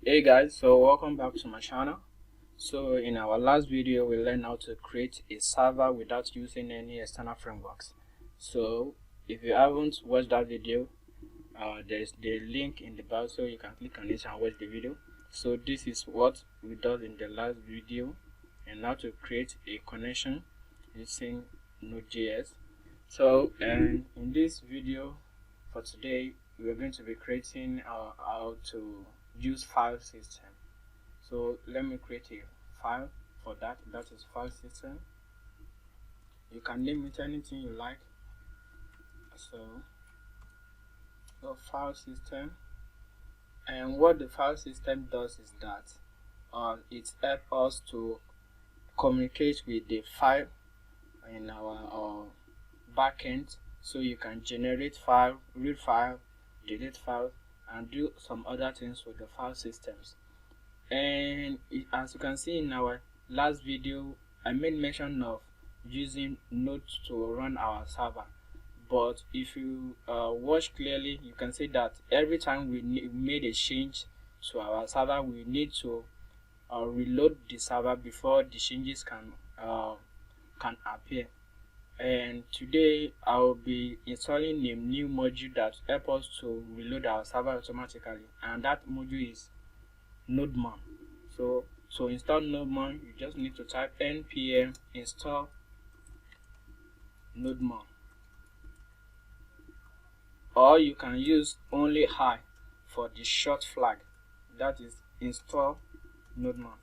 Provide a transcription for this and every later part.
Hey guys, so welcome back to my channel. So in our last video we learned how to create a server without using any external frameworks. So if you haven't watched that video, there's the link in the bio, so you can click on it and watch the video. So this is what we did in the last video, and how to create a connection using node.js. So in this video for today, we're going to be creating how to use file system. So let me create a file for that. That is file system. You can name it anything you like. So file system, and what the file system does is that it helps us to communicate with the file in our backend. So you can generate file, read file, delete file, and do some other things with the file systems. And as you can see in our last video, I made mention of using Node to run our server. But if you watch clearly, you can see that every time we made a change to our server, we need to reload the server before the changes can appear. And today I will be installing a new module that helps us to reload our server automatically, and that module is NodeMon. So to install NodeMon, you just need to type npm install NodeMon, or you can use only hi for the short flag, that is install NodeMon.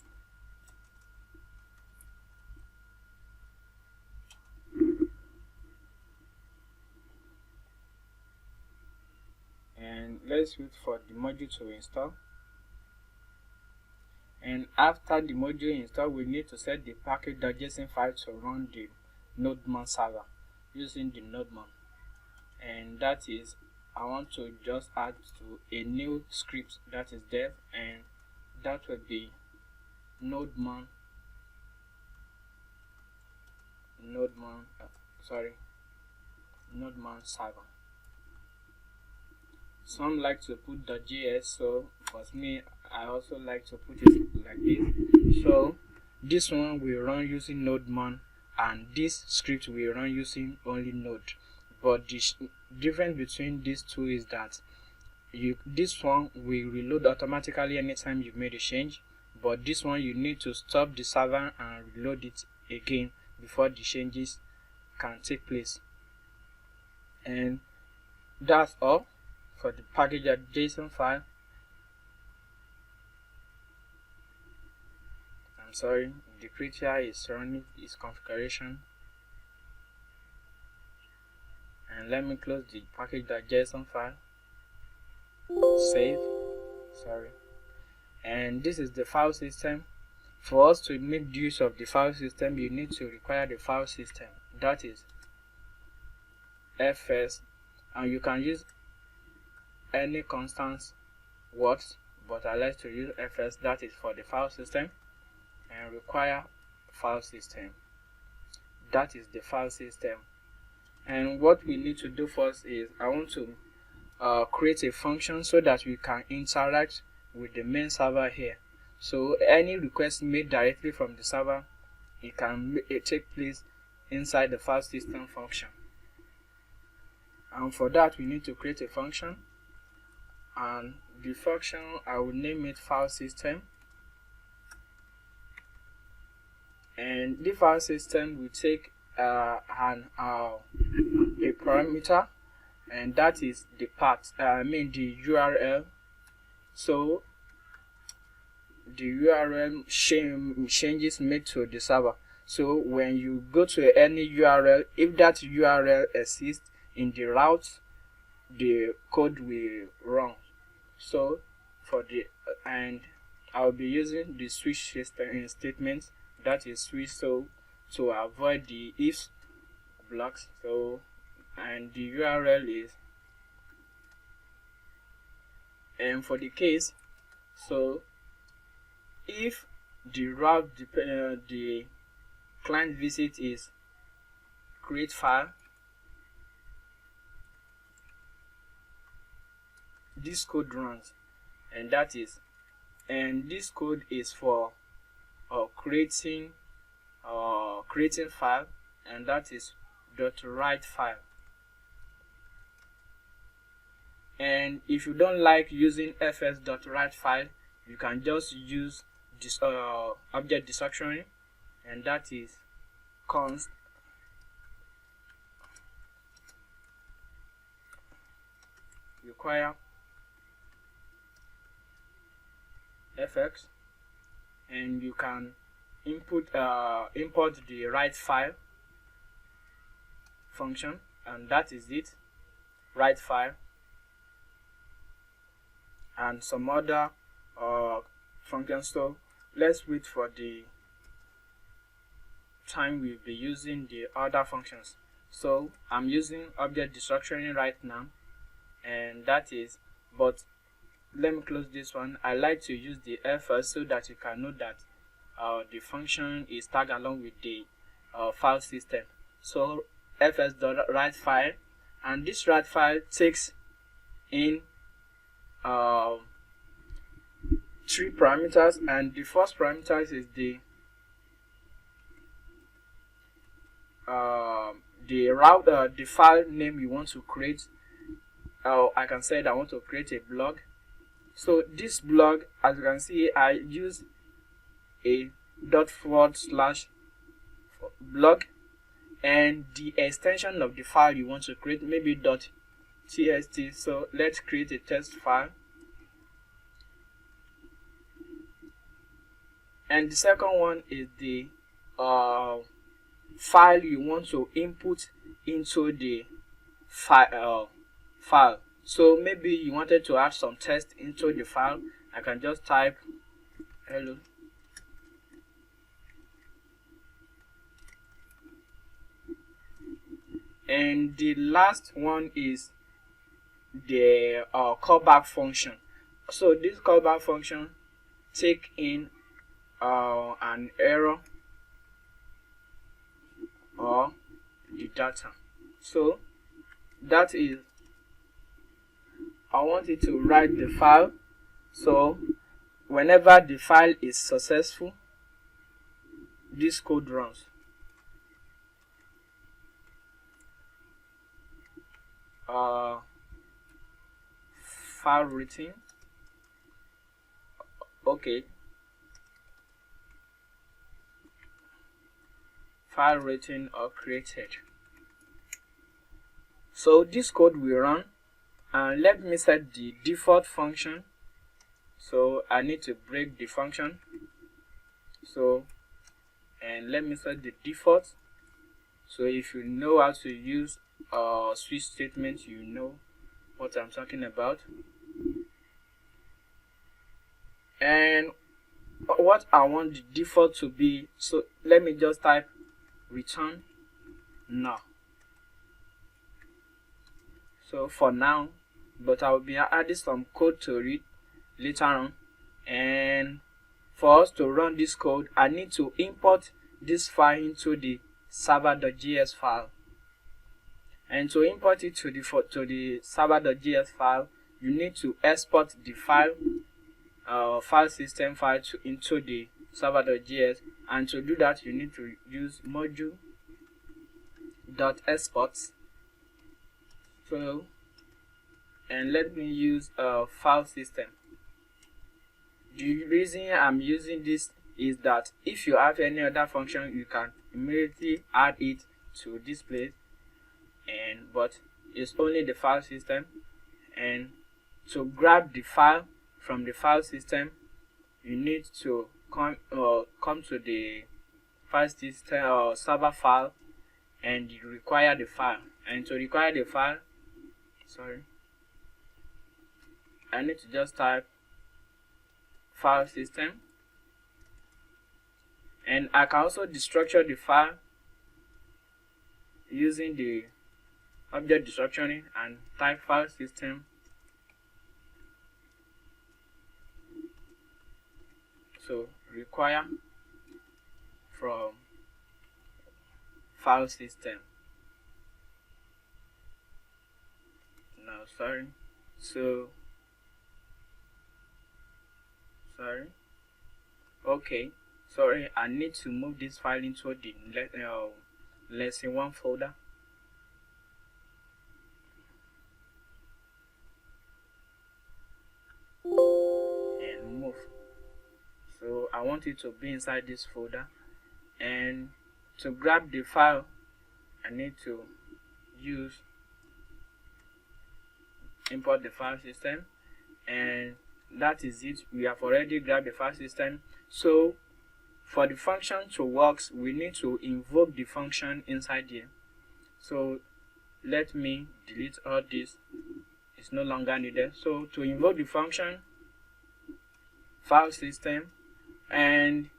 And let's wait for the module to install. And after the module install, we need to set the package.json file to run the NodeMon server using the NodeMon. And that is, I want to just add to a new script, that is dev, and that will be NodeMon server. Some like to put .js, so for me I also like to put it like this. So this one will run using NodeMon, and this script will run using only Node. But the difference between these two is that this one will reload automatically anytime you made a change, but this one you need to stop the server and reload it again before the changes can take place. And that's all for the package.json file. I'm sorry, the creature is running its configuration. And let me close the package.json file. Save. Sorry. And this is the file system. For us to make use of the file system, you need to require the file system, that is fs, and you can use any constant words, but I like to use fs, that is for the file system, and require file system, that is the file system. And what we need to do first is I want to create a function so that we can interact with the main server here. So any request made directly from the server, it can take place inside the file system function. And for that we need to create a function, and the function, I will name it file system. And the file system will take a parameter, and that is the path, the URL. So the URL changes made to the server. So when you go to any URL, if that URL exists in the route, the code will run. So for the and I'll be using the switch system statement, that is switch, so to avoid the if blocks. So and the URL is, and for the case, so if the route the client visit is create file, this code runs, and that is and this code is for creating file, and that is .write file. And if you don't like using fs.write file, you can just use this object dictionary, and that is const require fx, and you can import the write file function, and that is it, write file, and some other functions. So let's wait for the time we'll be using the other functions. So I'm using object destructuring right now, and that is, but let me close this one. I like to use the fs so that you can know that the function is tagged along with the file system. So fs.write file, and this write file takes in 3 parameters, and the first parameter is the file name you want to create. I can say that I want to create a blog. So this blog, as you can see, I use a ./blog, and the extension of the file you want to create, maybe .txt. So let's create a test file. And the second one is the file you want to input into the file. So maybe you wanted to add some text into the file. I can just type hello. And the last one is the callback function. So this callback function take in an error or the data. So that is, I want it to write the file. So whenever the file is successful, this code runs. File written. Okay. File written or created. So this code will run, and let me set the default function. So I need to break the function. So, and let me set the default. So if you know how to use switch statements, you know what I'm talking about. And what I want the default to be, so let me just type return now. So for now, but I will be adding some code to it later on. And for us to run this code, I need to import this file into the server.js file. And to import it to the server.js file, you need to export the file system file into the server.js. And to do that, you need to use module.export. So, and let me use file system. The reason I'm using this is that if you have any other function, you can immediately add it to this place, but it's only the file system. And to grab the file from the file system, you need to come to the file system or server file, and you require the file. And to require the file, I need to just type file system, and I can also destructure the file using the object destructuring and type file system. So require from file system. sorry. Okay, sorry, I need to move this file into the lesson 1 folder. And move. So I want it to be inside this folder, and to grab the file I need to use import the file system, and that is it. We have already grabbed the file system. So for the function to work, we need to invoke the function inside here. So let me delete all this, it's no longer needed. So to invoke the function, file system, and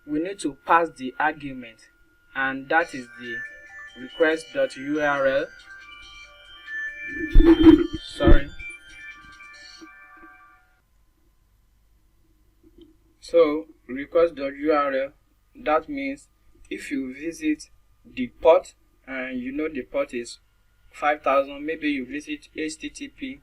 we need to pass the argument, and that is the request.url. Sorry. So request.url, that means if you visit the port and you know the port is 5000, maybe you visit http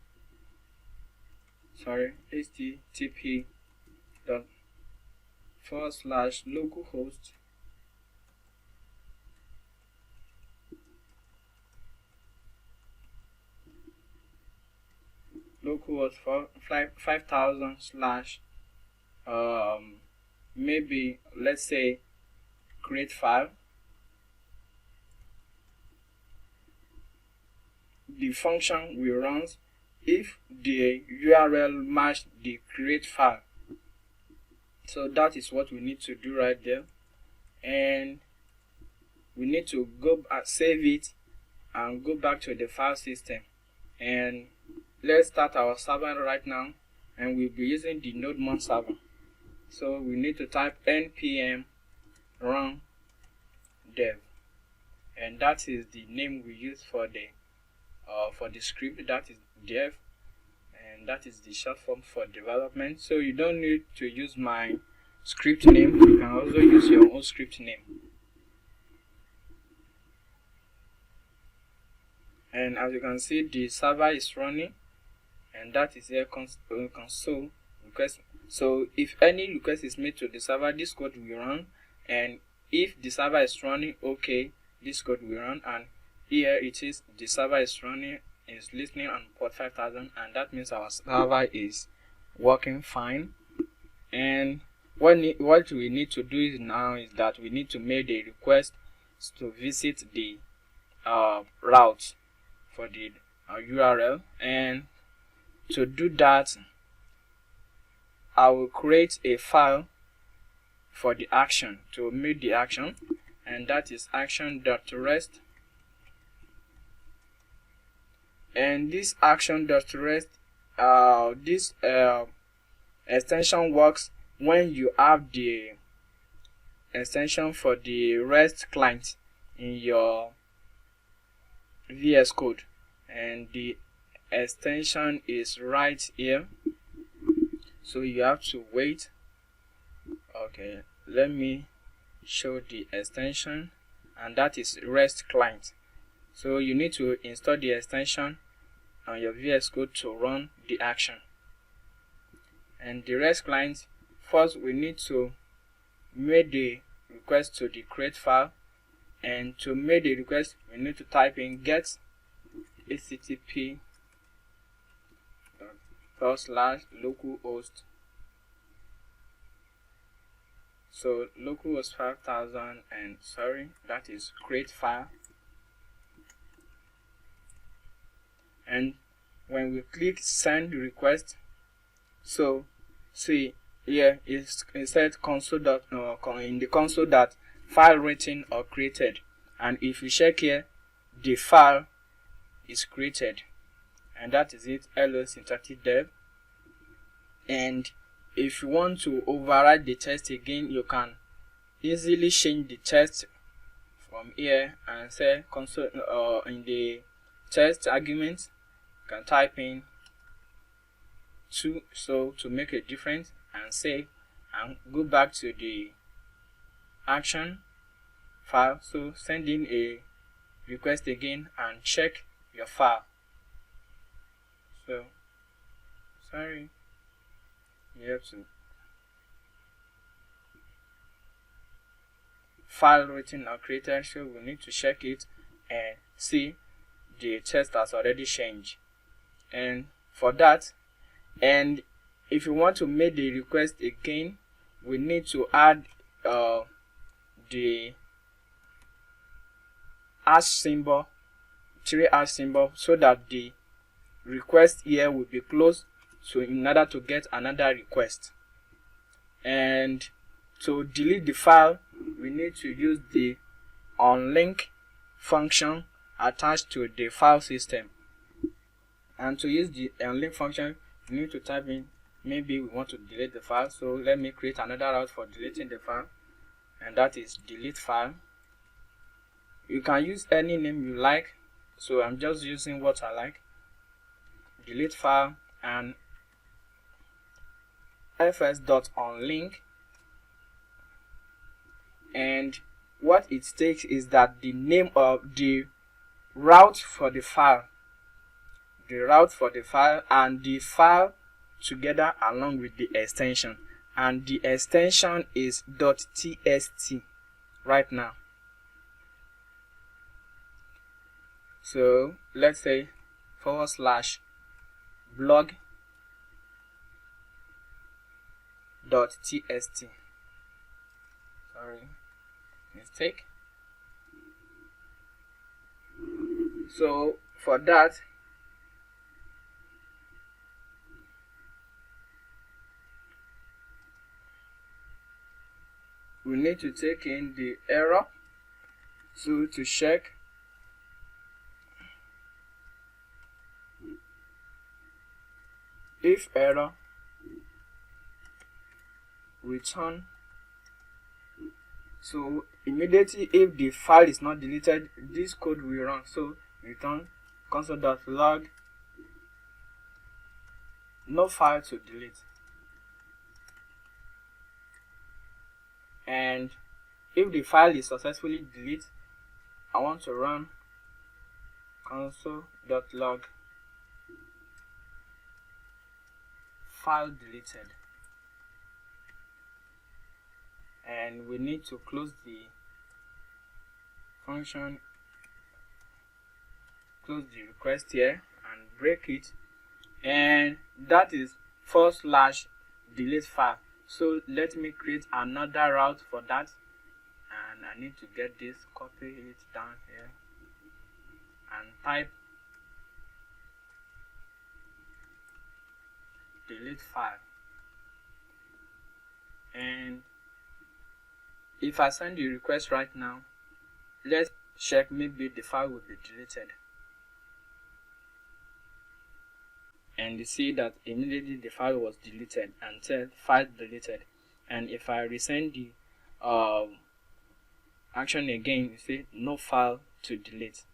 ./localhost for 5000 slash maybe let's say create file. The function will run if the URL match the create file. So that is what we need to do right there, and we need to go save it and go back to the file system. And let's start our server right now, and we'll be using the node server. So we need to type npm run dev, and that is the name we use for the script, that is dev, and that is the short form for development. So you don't need to use my script name, you can also use your own script name. And as you can see, the server is running, and that is here console request. So if any request is made to the server, this code will run, and if the server is running okay, this code will run. And here it is, the server is running, is listening on port 5000, and that means our server is working fine. And what we need to do is now is that we need to make the request to visit the route for the URL. And to do that, I will create a file for the action, to make the action, and that is action.rest. And this action.rest, this extension works when you have the extension for the REST client in your VS Code, and the extension is right here. So you have to wait. Okay, let me show the extension, and that is REST client. So you need to install the extension on your VS Code to run the action. And the REST client, first we need to make the request to the create file, and to make the request we need to type in get http://localhost. So localhost 5000, and sorry, that is create file. And when we click send request, so see here it said console in the console that file written or created, and if you check here, the file is created, and that is it. Hello syntactic dev. And if you want to override the text again, you can easily change the text from here and say console in the text argument you can type in 2, so to make a difference, and save, and go back to the action file. So send in a request again and check your file. So sorry, you have to file written or created, so we need to check it and see the text has already changed. And for that, and if you want to make the request again, we need to add the hash symbol, 3 hash symbol, so that the request here will be closed, so in order to get another request. And to delete the file, we need to use the onLink function attached to the file system. And to use the onLink function, you need to type in, maybe we want to delete the file, so let me create another route for deleting the file, and that is delete file. You can use any name you like, so I'm just using what I like. Delete file and fs.onLink, and what it takes is that the name of the route for the file, and the file together along with the extension, and the extension is .txt right now. So let's say /blog.txt. Sorry, mistake. So for that, we need to take in the error, so to check if error return. So immediately if the file is not deleted, this code will run. So return console.log no file to delete. And if the file is successfully deleted, I want to run console.log file deleted, and we need to close the function, close the request here and break it, and that is /delete file. So let me create another route for that, and I need to get this, copy it down here and type delete file. And if I send the request right now, let's check, maybe the file will be deleted. And you see that immediately the file was deleted and said file deleted. And if I resend the action again, you see no file to delete,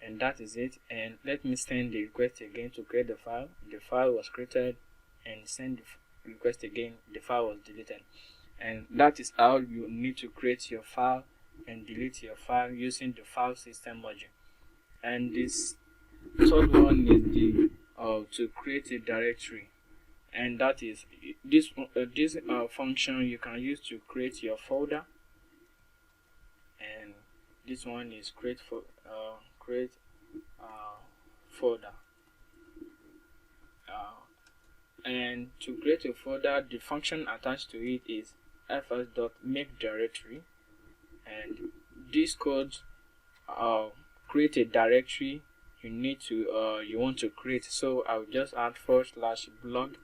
and that is it. And let me send the request again to create the file. The file was created, and send the request again, the file was deleted. And that is how you need to create your file and delete your file using the file system module. And this third one is the to create a directory, and that is this function you can use to create your folder. And this one is create folder. And to create a folder, the function attached to it is fs.makeDirectory, and this code create a directory you need to you want to create. So I'll just add /blog.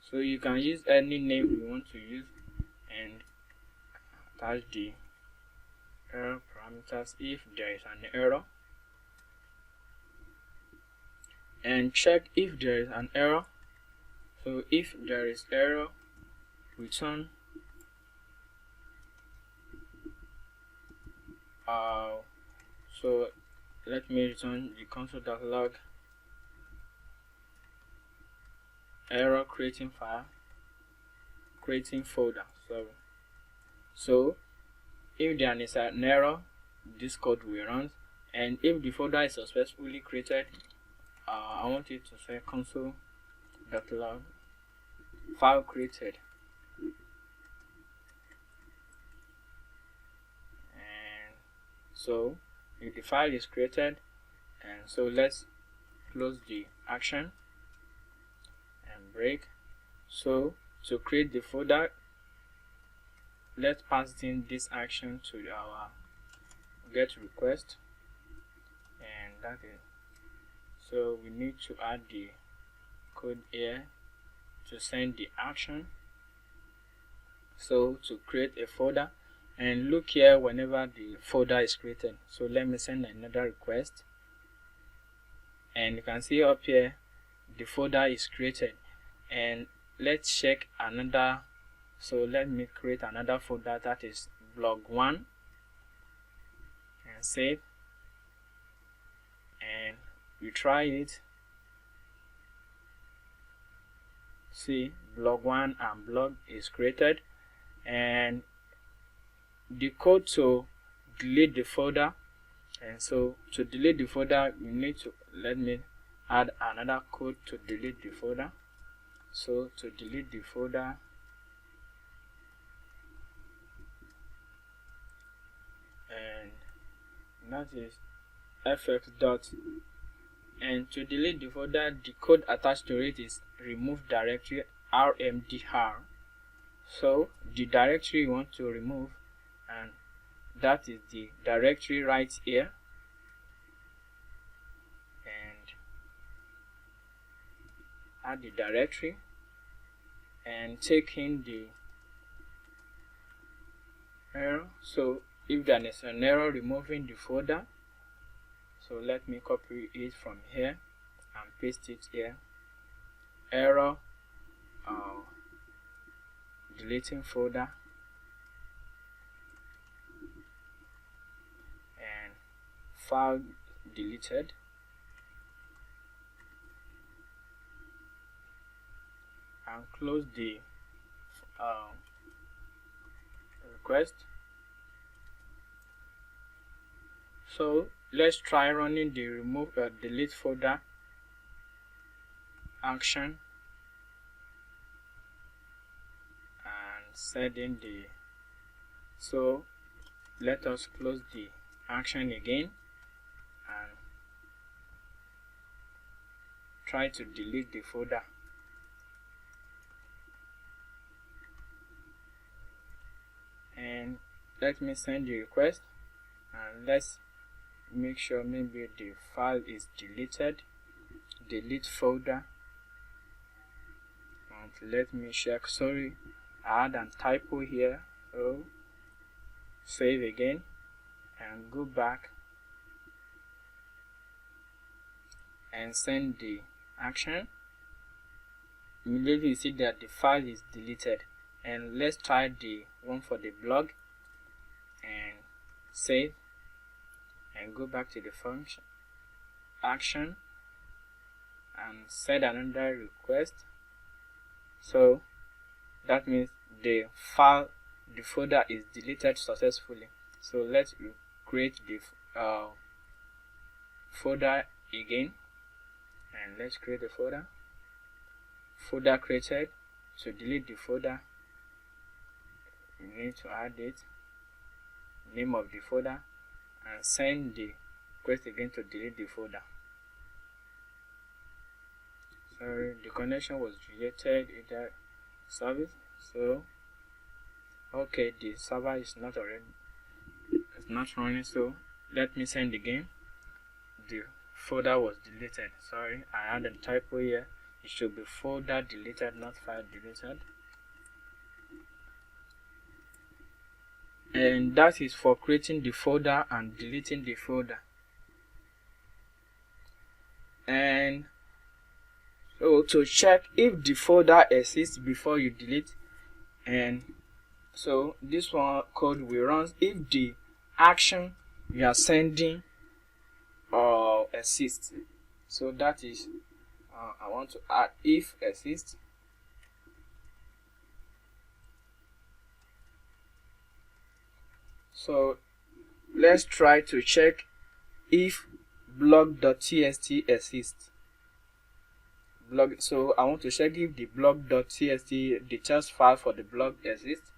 So you can use any name you want to use and attach the error parameters if there is an error, and check if there is an error. So if there is error, return so let me return the console.log error creating folder. So if there is an error, this code will run, and if the folder is successfully created, I want it to say console.log file created. So if the file is created, and so let's close the action and break. So to create the folder, let's pass in this action to our get request, and that is, so we need to add the code here to send the action. So to create a folder, and look here whenever the folder is created. So let me send another request, and you can see up here the folder is created. And let's check another. So let me create another folder, that is blog1, and save, and we try it. See, blog1 and blog is created, and the code to delete the folder. And so to delete the folder, you need to, let me add another code to delete the folder. So to delete the folder, and that is fx dot, and to delete the folder, the code attached to it is remove directory rmdr. So the directory you want to remove, and that is the directory right here, and add the directory and take in the error. So if there is an error removing the folder, so let me copy it from here and paste it here. Error deleting folder, and file deleted, and close the request. So let's try running the remove delete folder action and setting the, so let us close the action again and try to delete the folder. And let me send the request, and let's make sure maybe the file is deleted, delete folder, and let me check. Sorry, I had a typo here. So save again and go back and send the action. Immediately you see that the file is deleted. And let's try the one for the blog, and save and go back to the function action and set another request. So that means the file, the folder is deleted successfully. So let's create the folder again, and let's create the folder created. To delete the folder, you need to add it, name of the folder, and send the request again to delete the folder. Sorry, the connection was rejected in the service. So okay, the server is not running. So let me send again. The folder was deleted. Sorry, I had a typo here. It should be folder deleted, not file deleted. And that is for creating the folder and deleting the folder. And so to check if the folder exists before you delete, and so this one code will run if the action you are sending exists. So that is I want to add if exists. So let's try to check if blog.txt exists. So I want to check if the blog.txt, the test file for the blog exists.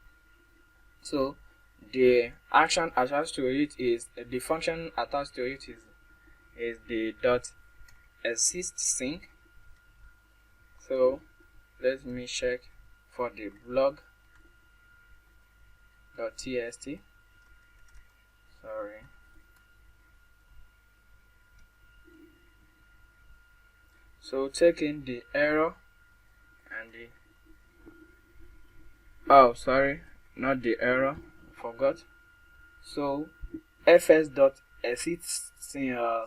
So the action attached to it is the function attached to it is the .assist sync. So let me check for the blog.txt. Sorry. So taking the error and the not the error, forgot. So fs.assist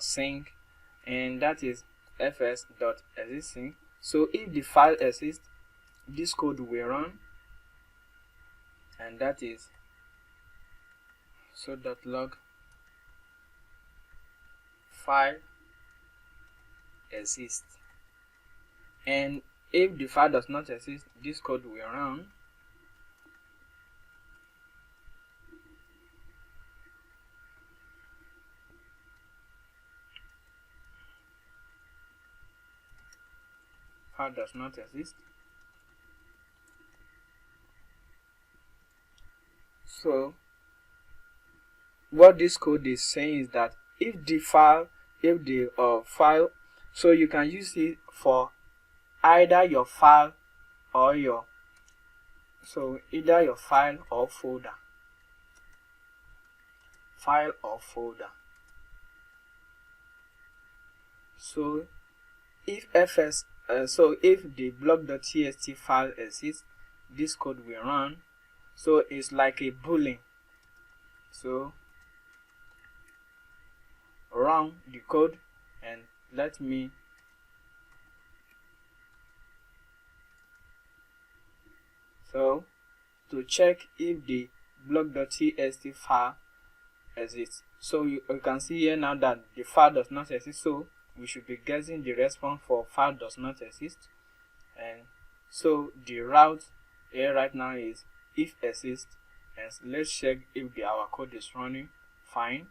sync, and that is fs.assist sync. So if the file exists, this code will run, and that is so.log file exists. And if the file does not exist, this code will run, file does not exist. So what this code is saying is that if the file, so you can use it for either your file or either your file or folder. So if if the blog.txt file exists, this code will run. So it's like a boolean. So run the code, and let me so to check if the blog.txt file exists. So you can see here now that the file does not exist, so we should be getting the response for file does not exist. And so the route here right now is if exists, and let's check if our code is running fine.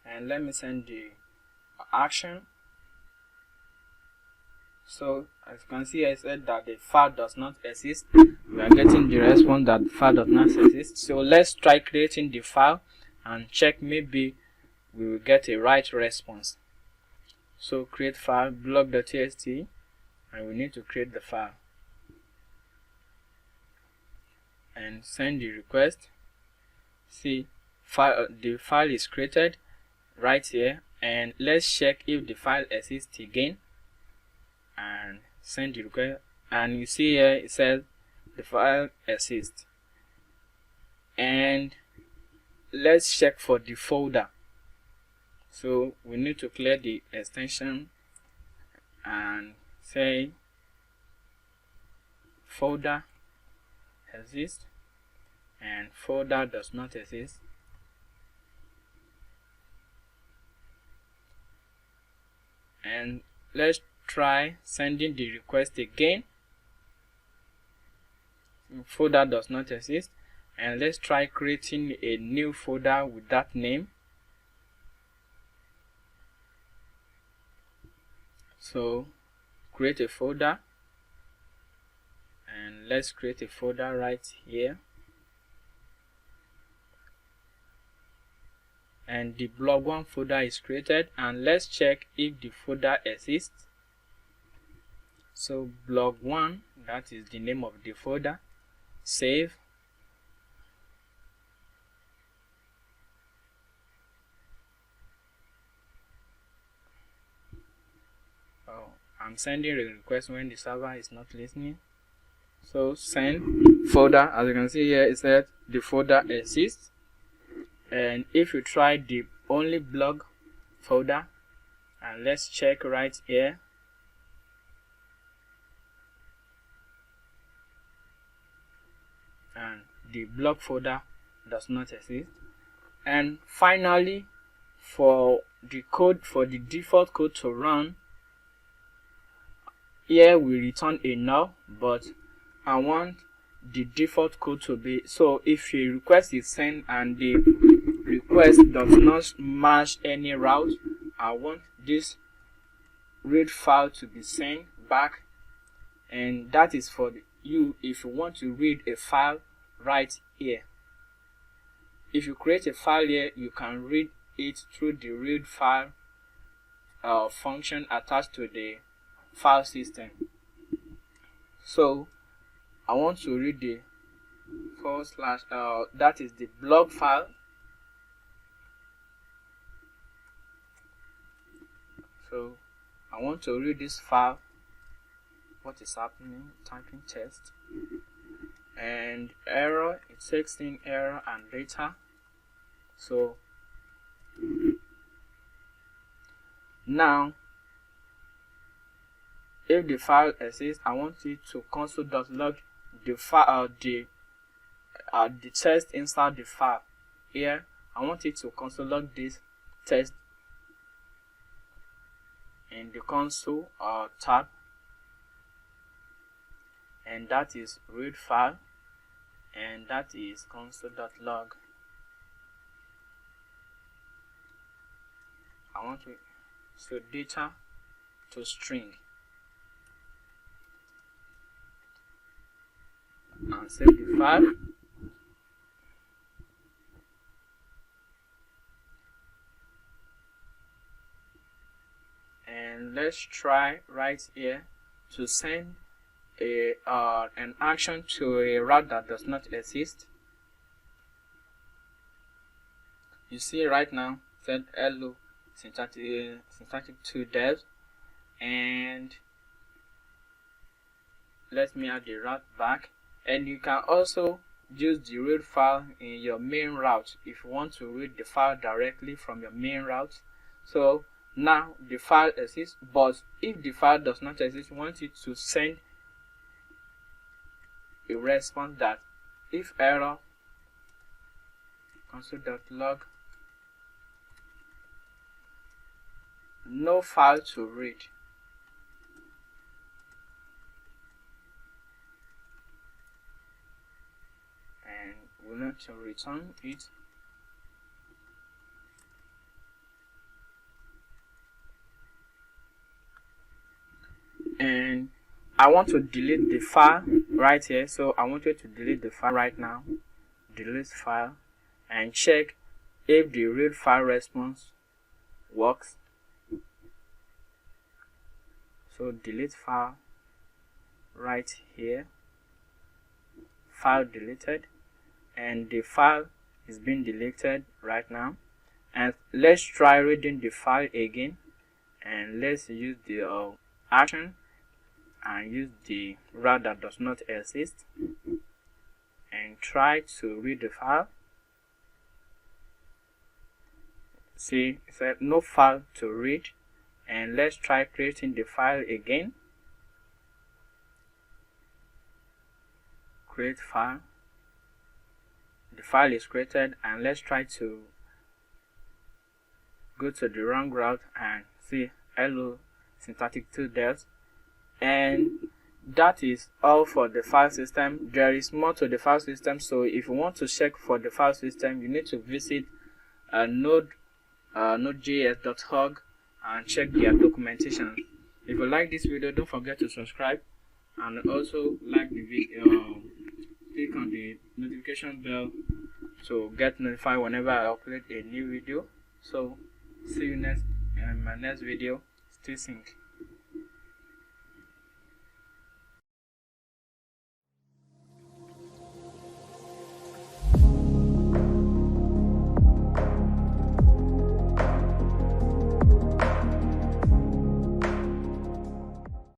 And let me send the action. So as you can see, I said that the file does not exist. We are getting the response that the file does not exist. So let's try creating the file and check, maybe we will get a right response. So create file blog.txt, and we need to create the file and send the request. See, the file is created right here, and let's check if the file exists again and send the request, and you see here it says the file exists. And let's check for the folder. So we need to clear the extension and say folder exists and folder does not exist. And let's try sending the request again. Folder does not exist, and let's try creating a new folder with that name. So create a folder, and let's create a folder right here, and the blog1 folder is created, and let's check if the folder exists. So blog1, that is the name of the folder. Save. I'm sending a request when the server is not listening. So send folder. As you can see here, it said the folder exists. And if you try the only blog folder, and let's check right here, and the blog folder does not exist. And finally, for the default code to run, here we return a null, but I want the default code to be, so if a request is sent and the request does not match any route, I want this read file to be sent back, and that is for you if you want to read a file right here. If you create a file here, you can read it through the read file function attached to the file system. So I want to read the / that is the blog file. So I want to read this file. What is happening? Typing test and error. It takes in error and data. So now if the file exists, I want it to console.log the file, the test inside the file. Here I want it to console.log this test in the console tab, and that is read file, and that is console.log. I want to so data to string and save the file. And let's try right here to send an action to a route that does not exist. You see right now said hello syntactic to dev, and let me add the route back. And you can also use the read file in your main route if you want to read the file directly from your main route. So now the file exists, but if the file does not exist, you want it to send a response that if error console.log no file to read. And we want to return it. And I want to delete the file right here, so I want you to delete the file right now. Delete file and check if the read file response works. So delete file right here, file deleted, and the file is being deleted right now. And let's try reading the file again, and let's use the action and use the route that does not exist and try to read the file. See, it said no file to read, and let's try creating the file again. Create file. The file is created, and let's try to go to the wrong route and see hello syntactic to dev. And that is all for the file system. There is more to the file system, so if you want to check for the file system, you need to visit nodejs.org and check their documentation. If you like this video, don't forget to subscribe and also like the video. Click on the notification bell to get notified whenever I upload a new video. So see you next in my next video. Stay sync.